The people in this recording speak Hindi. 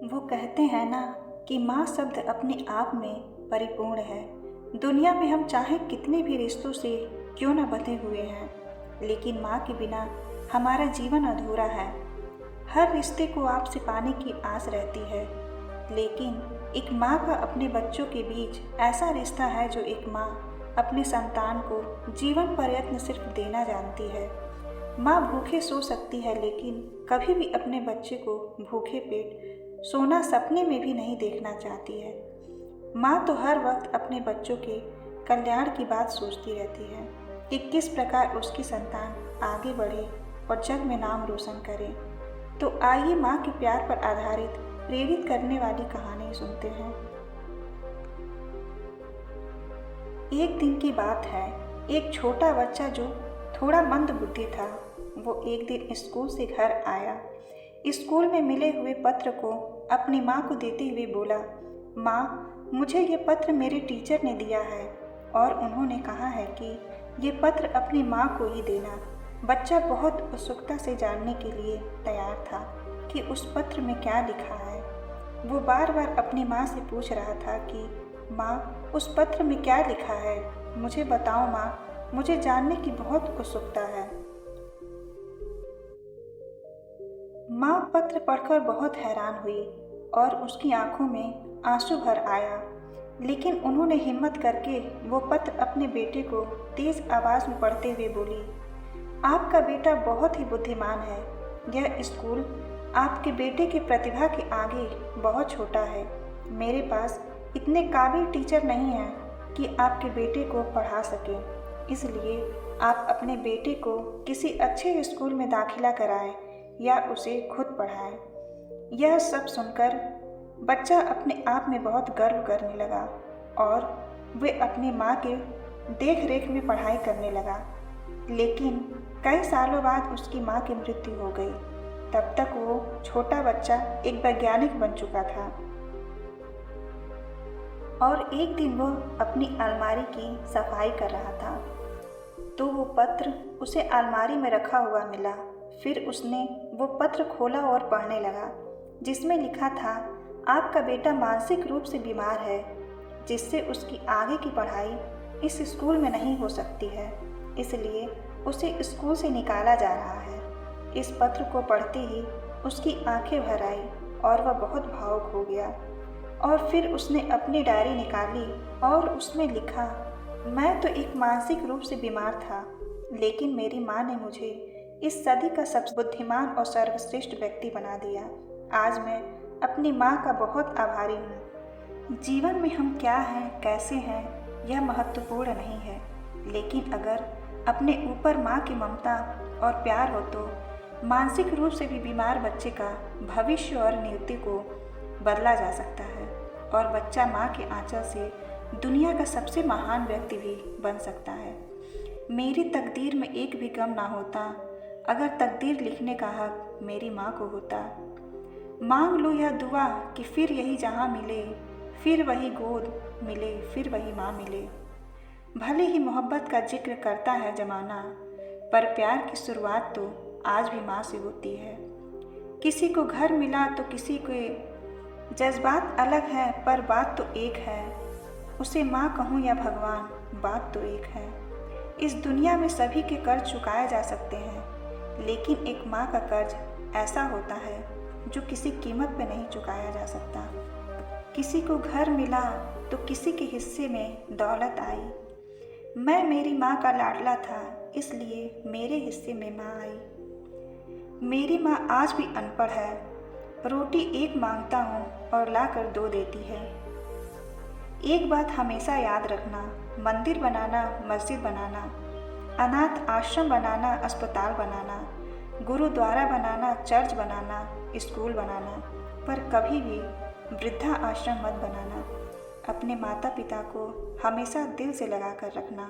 वो कहते हैं ना कि माँ शब्द अपने आप में परिपूर्ण है। दुनिया में हम चाहे कितने भी रिश्तों से क्यों न बंधे हुए हैं, लेकिन माँ के बिना हमारा जीवन अधूरा है। हर रिश्ते को आपसे पाने की आस रहती है, लेकिन एक माँ का अपने बच्चों के बीच ऐसा रिश्ता है जो एक माँ अपने संतान को जीवन पर्यंत सिर्फ देना जानती है। माँ भूखे सो सकती है, लेकिन कभी भी अपने बच्चे को भूखे पेट सोना सपने में भी नहीं देखना चाहती है। माँ तो हर वक्त अपने बच्चों के कल्याण की बात सोचती रहती है कि किस प्रकार उसकी संतान आगे बढ़े और जग में नाम रोशन करे। तो आइए माँ के प्यार पर आधारित प्रेरित करने वाली कहानी सुनते हैं। एक दिन की बात है, एक छोटा बच्चा जो थोड़ा मंद बुद्धि था, वो एक दिन स्कूल से घर आया। स्कूल में मिले हुए पत्र को अपनी माँ को देते हुए बोला, माँ, मुझे ये पत्र मेरे टीचर ने दिया है और उन्होंने कहा है कि ये पत्र अपनी माँ को ही देना। बच्चा बहुत उत्सुकता से जानने के लिए तैयार था कि उस पत्र में क्या लिखा है। वो बार बार अपनी माँ से पूछ रहा था कि माँ, उस पत्र में क्या लिखा है, मुझे बताओ माँ, मुझे जानने की बहुत उत्सुकता है। माँ पत्र पढ़कर बहुत हैरान हुई और उसकी आंखों में आंसू भर आया, लेकिन उन्होंने हिम्मत करके वो पत्र अपने बेटे को तेज आवाज़ में पढ़ते हुए बोली, आपका बेटा बहुत ही बुद्धिमान है। यह स्कूल आपके बेटे की प्रतिभा के आगे बहुत छोटा है। मेरे पास इतने काबिल टीचर नहीं हैं कि आपके बेटे को पढ़ा सके, इसलिए आप अपने बेटे को किसी अच्छे स्कूल में दाखिला कराएं या उसे खुद पढ़ाएं। यह सब सुनकर बच्चा अपने आप में बहुत गर्व करने लगा और वे अपनी माँ के देख रेख में पढ़ाई करने लगा। लेकिन कई सालों बाद उसकी माँ की मृत्यु हो गई। तब तक वो छोटा बच्चा एक वैज्ञानिक बन चुका था और एक दिन वो अपनी अलमारी की सफाई कर रहा था तो वो पत्र उसे अलमारी में रखा हुआ मिला। फिर उसने वो पत्र खोला और पढ़ने लगा, जिसमें लिखा था, आपका बेटा मानसिक रूप से बीमार है, जिससे उसकी आगे की पढ़ाई इस स्कूल में नहीं हो सकती है, इसलिए उसे स्कूल से निकाला जा रहा है। इस पत्र को पढ़ते ही उसकी आंखें भर आई और वह बहुत भावुक हो गया और फिर उसने अपनी डायरी निकाली और उसमें लिखा, मैं तो एक मानसिक रूप से बीमार था, लेकिन मेरी माँ ने मुझे इस सदी का सबसे बुद्धिमान और सर्वश्रेष्ठ व्यक्ति बना दिया। आज मैं अपनी माँ का बहुत आभारी हूँ। जीवन में हम क्या हैं, कैसे हैं, यह महत्वपूर्ण नहीं है, लेकिन अगर अपने ऊपर माँ की ममता और प्यार हो तो मानसिक रूप से भी बीमार बच्चे का भविष्य और नियति को बदला जा सकता है और बच्चा माँ के आंचल से दुनिया का सबसे महान व्यक्ति भी बन सकता है। मेरी तकदीर में एक भी गम ना होता अगर तकदीर लिखने का हक मेरी माँ को होता। मांग लो यह दुआ कि फिर यही जहाँ मिले, फिर वही गोद मिले, फिर वही माँ मिले। भले ही मोहब्बत का जिक्र करता है ज़माना, पर प्यार की शुरुआत तो आज भी माँ से होती है। किसी को घर मिला तो किसी के जज्बात अलग है, पर बात तो एक है। उसे माँ कहूँ या भगवान, बात तो एक है। इस दुनिया में सभी के कर्ज चुकाए जा सकते हैं, लेकिन एक माँ का कर्ज ऐसा होता है जो किसी कीमत पे नहीं चुकाया जा सकता। किसी को घर मिला तो किसी के हिस्से में दौलत आई। मैं मेरी माँ का लाडला था, इसलिए मेरे हिस्से में माँ आई। मेरी माँ आज भी अनपढ़ है, रोटी एक मांगता हूँ और लाकर दो देती है। एक बात हमेशा याद रखना, मंदिर बनाना, मस्जिद बनाना, अनाथ आश्रम बनाना, अस्पताल बनाना, गुरुद्वारा बनाना, चर्च बनाना, स्कूल बनाना, पर कभी भी वृद्धा आश्रम मत बनाना। अपने माता पिता को हमेशा दिल से लगा कर रखना।